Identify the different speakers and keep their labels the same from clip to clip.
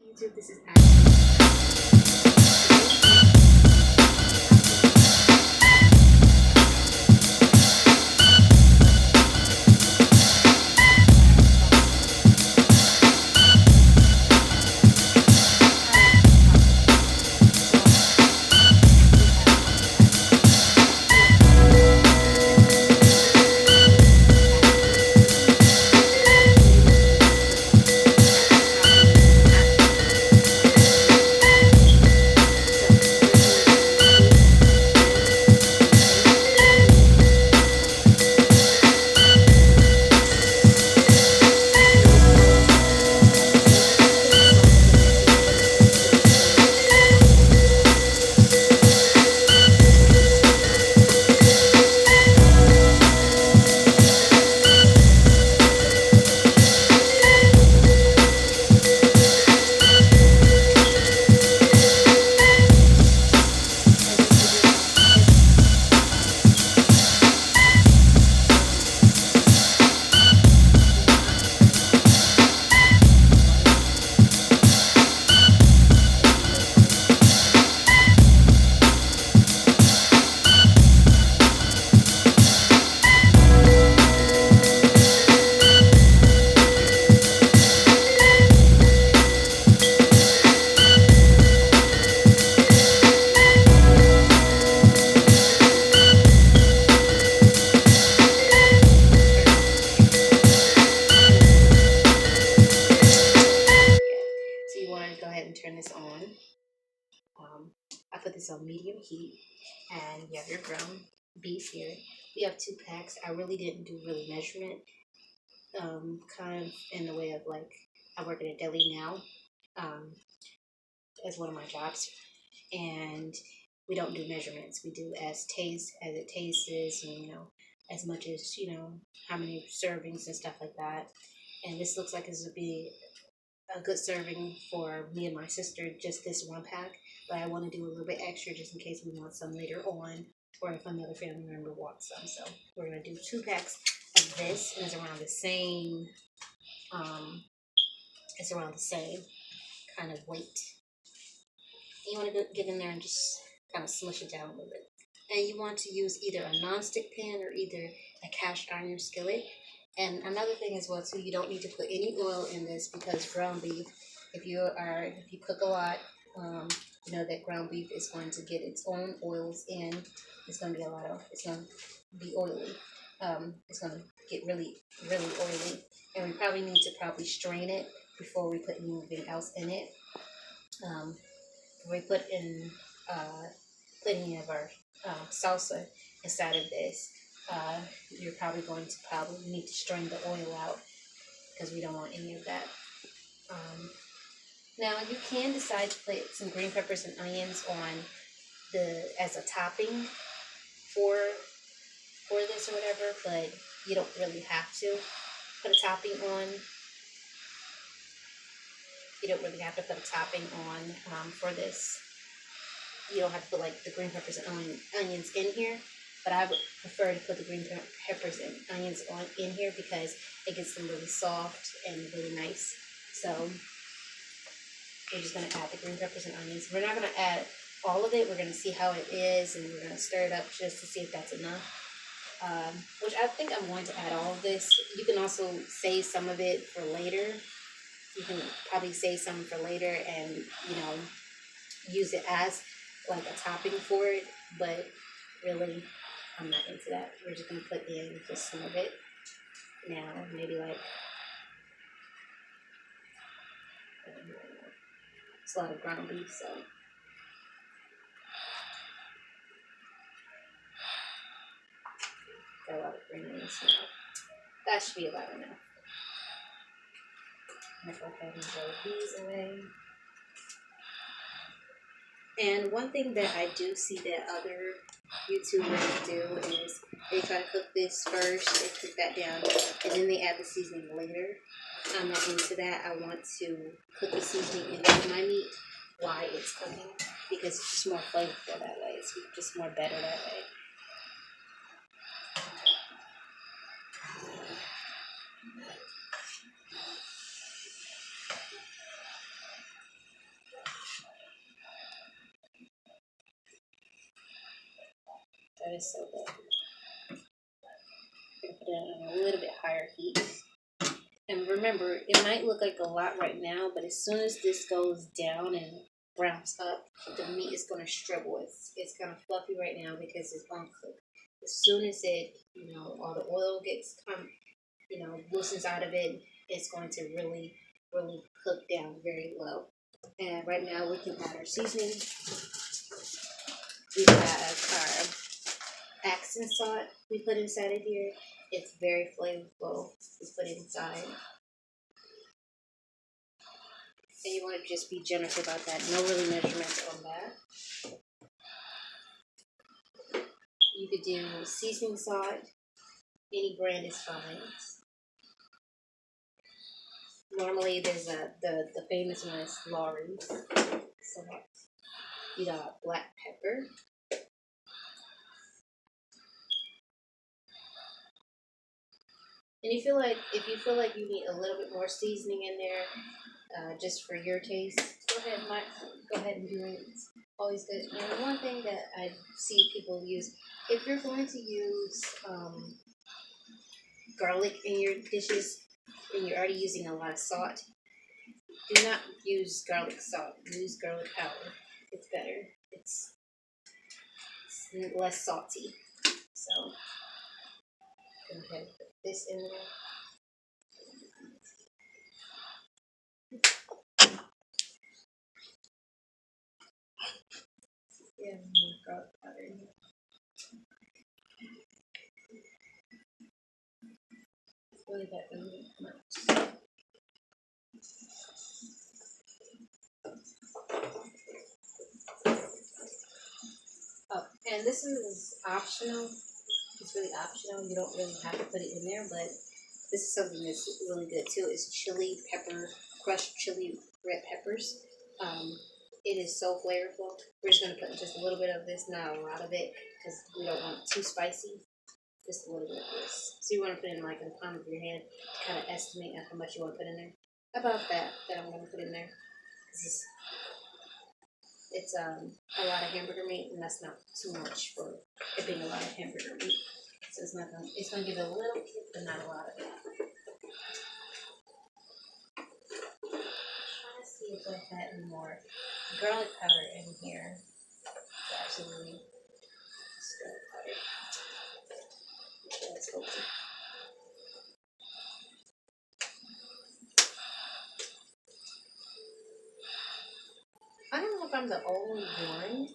Speaker 1: YouTube, this is actually so you want to go ahead and turn this on. I put this on medium heat, and you have your ground beef here. We have 2 packs. I really didn't do measurement, kind of in the way of like I work at a deli now, as one of my jobs, and we don't do measurements. We do as it tastes, and as much as how many servings and stuff like that. And this looks like this would be a good serving for me and my sister, just this 1 pack. But I want to do a little bit extra just in case we want some later on, or if another family member wants some. So we're gonna do 2 packs of this, and it's around the same. It's around the same kind of weight. You want to get in there and just kind of smush it down a little bit. And you want to use either a non-stick pan or either a cast iron skillet. And another thing as well too, you don't need to put any oil in this because ground beef, if you cook a lot, you know that ground beef is going to get its own oils in. It's going to be it's going to be oily. It's going to get really, really oily. And we probably need to strain it before we put anything else in it. We put in plenty of our salsa inside of this. You're probably going to need to strain the oil out because we don't want any of that. Now you can decide to put some green peppers and onions on as a topping for this or whatever, but you don't really have to put a topping on. You don't really have to put a topping on for this. You don't have to put like the green peppers and onions in here, but I would prefer to put the green peppers and onions in here because it gets them really soft and really nice. So we're just going to add the green peppers and onions. We're not going to add all of it. We're going to see how it is, and we're going to stir it up just to see if that's enough. Which I think I'm going to add all of this. You can also save some of it for later. You can probably save some for later and, use it as like a topping for it. But really, I'm not into that. We're just going to put in just some of it now. Maybe like, it's a lot of ground beef, so. Got a lot of green onions now. That should be about enough. I'm going to go ahead and roll these away. And one thing that I do see that other YouTubers do is they try to cook this first, they cook that down, and then they add the seasoning later. I'm not into that. I want to put the seasoning into my meat while it's cooking because it's just more flavorful that way. It's just more better that way. That is so good. I'm gonna put it on a little bit higher heat. And remember, it might look like a lot right now, but as soon as this goes down and browns up, the meat is going to shrivel. It's kind of fluffy right now because it's uncooked. As soon as it, all the oil gets loosens out of it, it's going to really, really cook down very low. And right now we can add our seasoning. We have our accent salt we put inside of here. It's very flavorful. We put it inside. And you want to just be generous about that. No really measurements on that. You could do seasoning salt. Any brand is fine. Normally there's the famous one is Lawry's. So you got black pepper. And if you feel like you need a little bit more seasoning in there, just for your taste, go ahead, Mike. Go ahead and do it. It's always good. And one thing that I see people use, if you're going to use garlic in your dishes and you're already using a lot of salt, do not use garlic salt. Use garlic powder. It's better. It's less salty. So go ahead and put this in there. Yeah, more garlic powder in here. Really that really much. Oh, and this is optional. It's really optional. You don't really have to put it in there, but this is something that's really good too. It's chili pepper, crushed chili red peppers. It is so flavorful. We're just gonna put just a little bit of this, not a lot of it, because we don't want it too spicy. Just a little bit of this. So you want to put in like in the palm of your hand to kind of estimate how much you want to put in there. About that I'm going to put in there. It's a lot of hamburger meat, and that's not too much for it being a lot of hamburger meat. So it's gonna give it a little kick, but not a lot of it. Trying to see if I had any more garlic powder in here. Absolutely, garlic powder. Let's go. I don't know if I'm the only one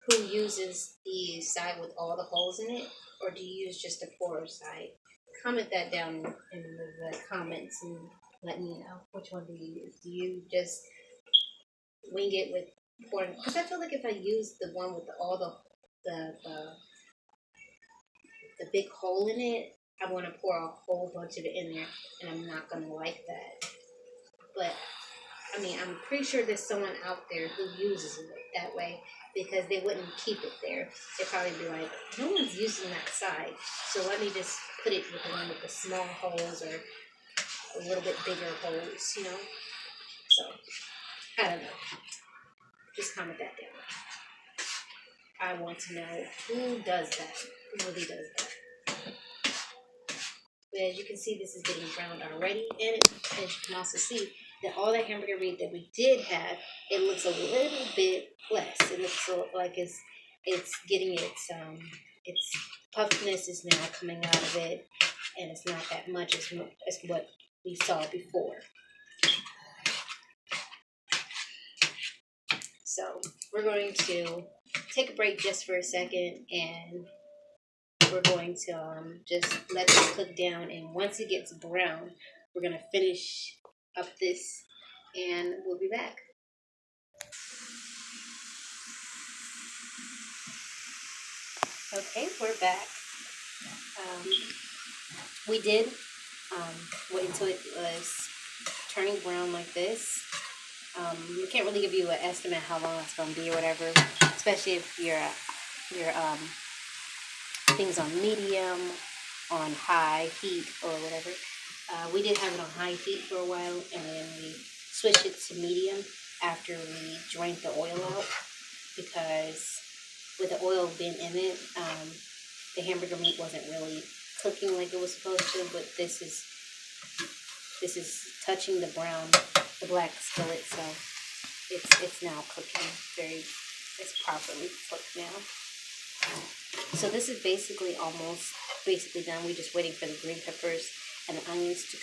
Speaker 1: who uses the side with all the holes in it, or do you use just the poorer side? Comment that down in the comments and let me know which one do you use. Do you just wing it with pouring? Because I feel like if I use the one with all the big hole in it, I want to pour a whole bunch of it in there, and I'm not gonna like that. But I mean, I'm pretty sure there's someone out there who uses it that way because they wouldn't keep it there. They'd probably be like, no one's using that side, so let me just put it with the one with the small holes or a little bit bigger holes, So, I don't know. Just comment that down. I want to know who does that. Who really does that. But as you can see, this is getting browned already. And as you can also see, that all that hamburger meat that we did have, it looks a little bit less. It looks like it's getting its puffiness is now coming out of it, and it's not that much as what we saw before. So we're going to take a break just for a second, and we're going to just let this cook down. And once it gets brown, we're going to finish up this, and we'll be back. Okay, we're back. We did wait until it was turning brown like this. We can't really give you an estimate how long it's going to be or whatever, especially if your things on medium, on high heat or whatever. We did have it on high heat for a while, and then we switched it to medium after we drained the oil out, because with the oil being in it, the hamburger meat wasn't really cooking like it was supposed to, but this is touching the black skillet, so it's now cooking it's properly cooked now. So this is basically basically done. We're just waiting for the green peppers and the onions to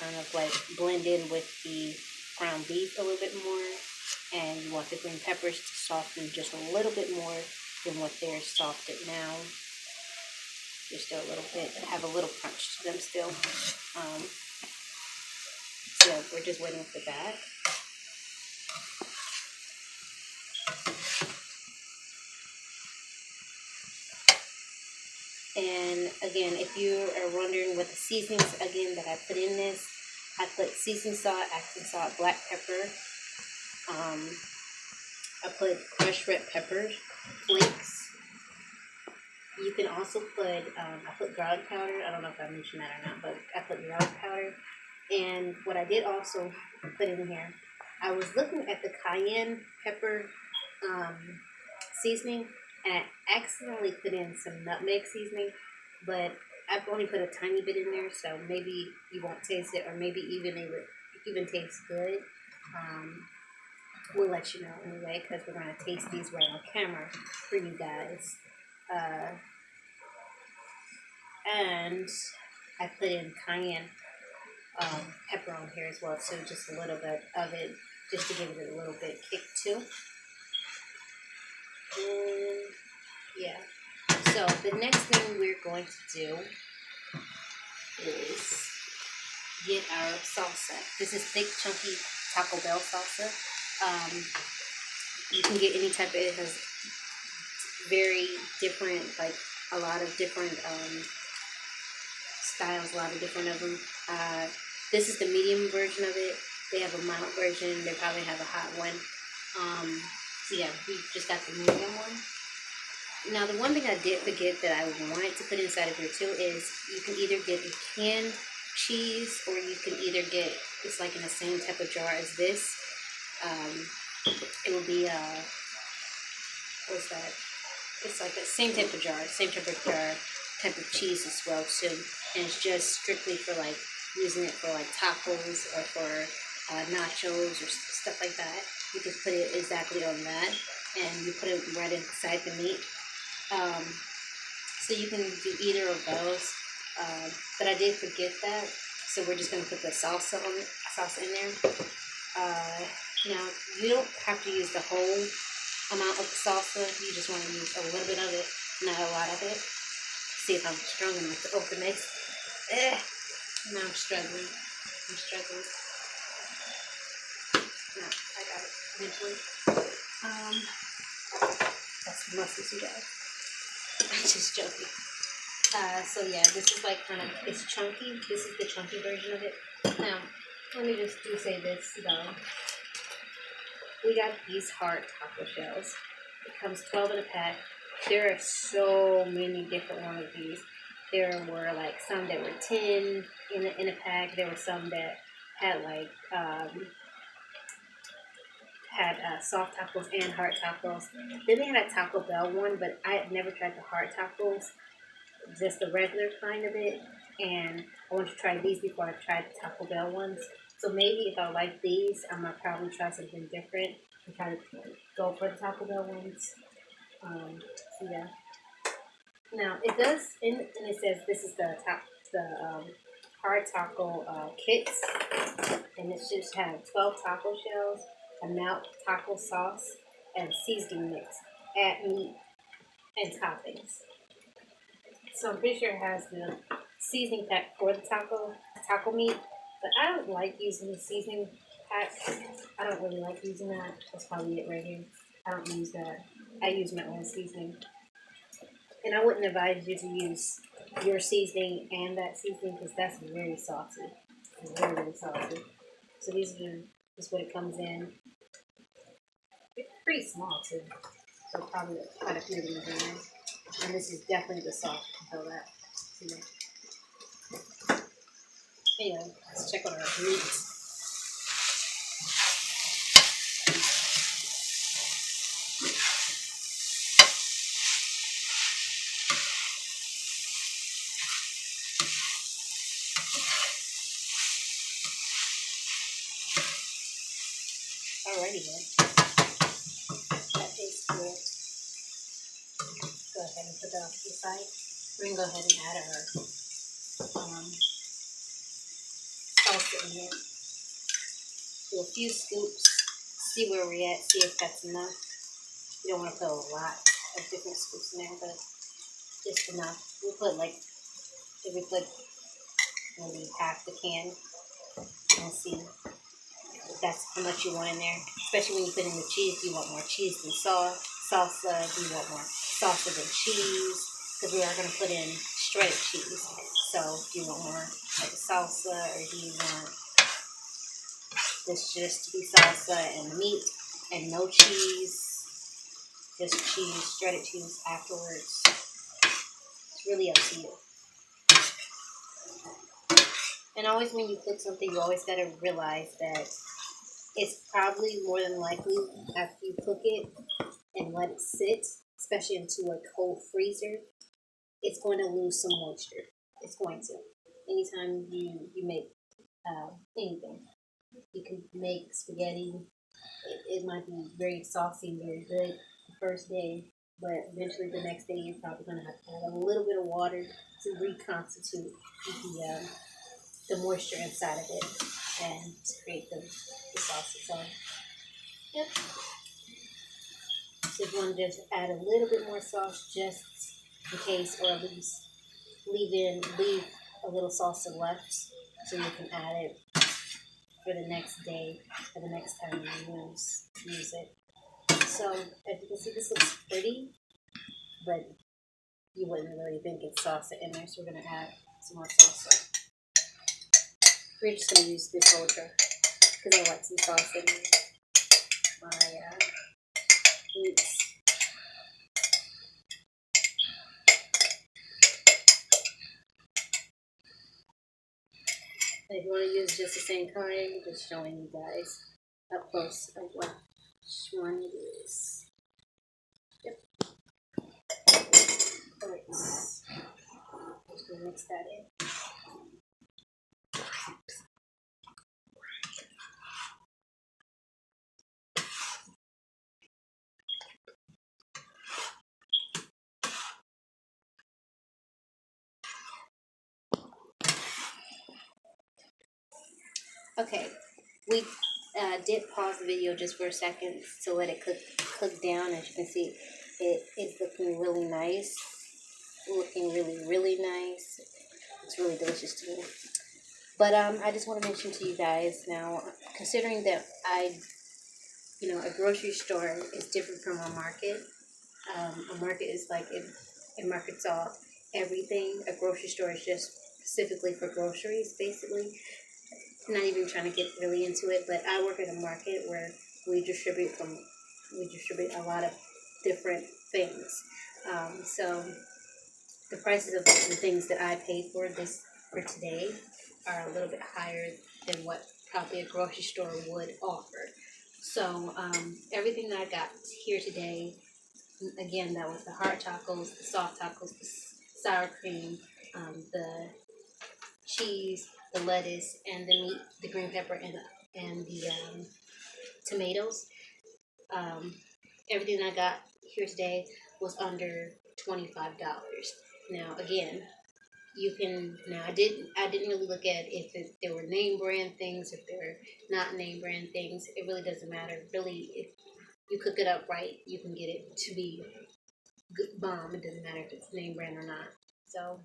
Speaker 1: kind of like blend in with the ground beef a little bit more, and you want the green peppers to soften just a little bit more than what they're softened now. They're still a little bit, have a little crunch to them still. So we're just waiting for that. And again, if you are wondering what the seasonings again that I put in this, I put seasoning salt, African salt, black pepper. I put crushed red pepper flakes. You can also put, I put garlic powder. I don't know if I mentioned that or not, but I put garlic powder. And what I did also put in here, I was looking at the cayenne pepper seasoning, and I accidentally put in some nutmeg seasoning, but I've only put a tiny bit in there, so maybe you won't taste it, or maybe even it would even taste good. We'll let you know anyway, because we're going to taste these right on camera for you guys. And I put in cayenne pepper on here as well, so just a little bit of it, just to give it a little bit kick too. And yeah, so the next thing we're going to do is get our salsa. This is thick, chunky Taco Bell salsa. You can get any type of, it has very different, like a lot of different styles, a lot of different of them. This is the medium version of it. They have a mild version. They probably have a hot one. So yeah, we just got the medium one. Now the one thing I did forget that I wanted to put inside of here too is you can either get the canned cheese, or you can either get, it's like in the same type of jar as this. It will be what's that? It's like the same type of jar, type of cheese as well too. And it's just strictly for like using it for like tacos or for nachos or stuff like that. You just put it exactly on that, and you put it right inside the meat. So you can do either of those, but I did forget that, so we're just going to put the salsa in there. Now, you don't have to use the whole amount of the salsa. You just want to use a little bit of it, not a lot of it. See if I'm strong enough to open this. Now I'm struggling. No, I got it eventually. That's muscles, you guys. I'm just joking. So yeah, this is like kind of, it's chunky. This is the chunky version of it. Now, let me just say this though. We got these hard taco shells. It comes 12 in a pack. There are so many different ones of these. There were like some that were 10 in a pack. There were some that had like soft tacos and hard tacos. Then they had a Taco Bell one, but I had never tried the hard tacos, just the regular kind of it. And I want to try these before I tried the Taco Bell ones. So maybe if I like these, I'm gonna probably try something different and try to go for the Taco Bell ones. So yeah. Now it does, and it says this is the hard taco kits, and it just have 12 taco shells, a melt taco sauce, and seasoning mix. Add meat and toppings. So I'm pretty sure it has the seasoning pack for the taco meat, but I don't like using the seasoning pack. I don't really like using that. That's probably it right here. I don't use that. I use my own seasoning. And I wouldn't advise you to use your seasoning and that seasoning, because that's very saucy. It's very, very saucy. So this is what it comes in. It's pretty small too. So probably quite a few of these in there. And this is definitely the sauce. You can tell that. Anyway, let's check on our meat. Alrighty then. That tastes good. Go ahead and put that off to the side. We're gonna go ahead and add our salsa in here. Do a few scoops. See where we're at. See if that's enough. You don't want to put a lot of different scoops in there, but just enough. We'll put like, if we put maybe half the can, and see if that's how much you want in there. Especially when you put in the cheese, do you want more cheese than salsa? Do you want more salsa than cheese? Because we are going to put in shredded cheese. So do you want more like salsa, or do you want this just to be salsa and meat and no cheese? Just cheese, shredded cheese afterwards. It's really up to you. And always when you cook something, you always got to realize that it's probably more than likely after you cook it and let it sit, especially into a cold freezer, it's going to lose some moisture. It's going to. Anytime you make anything, you can make spaghetti. It might be very saucy and very good the first day, but eventually the next day you're probably going to have to add a little bit of water to reconstitute the moisture inside of it and to create the sauce. So, yep. So if you want to just add a little bit more sauce just in case, or at least leave a little salsa left so you can add it for the next day or the next time you use it. So as you can see, this looks pretty, but you wouldn't really think it's salsa in there, so we're going to add some more salsa. We're just going to use this whole jar because I want some sauce in my meats. If you want to use just the same kind, just showing you guys up close of which one it is. Yep. Alright. Just gonna mix that in. Okay, we did pause the video just for a second to let it cook down. As you can see, it is looking really nice. Looking really, really nice. It's really delicious to me. But I just want to mention to you guys now, considering that a grocery store is different from a market. A market is like it markets off everything. A grocery store is just specifically for groceries, basically. Not even trying to get really into it, but I work at a market where we distribute a lot of different things. So the prices of the things that I paid for today are a little bit higher than what probably a grocery store would offer. So everything that I got here today, again, that was the hard tacos, the soft tacos, the sour cream, the cheese, the lettuce, and the meat, the green pepper, and the tomatoes. Everything I got here today was under $25. Now, again, you can. Now, I didn't really look at if there were name brand things, if they were not name brand things. It really doesn't matter. Really, if you cook it up right, you can get it to be good bomb. It doesn't matter if it's name brand or not. So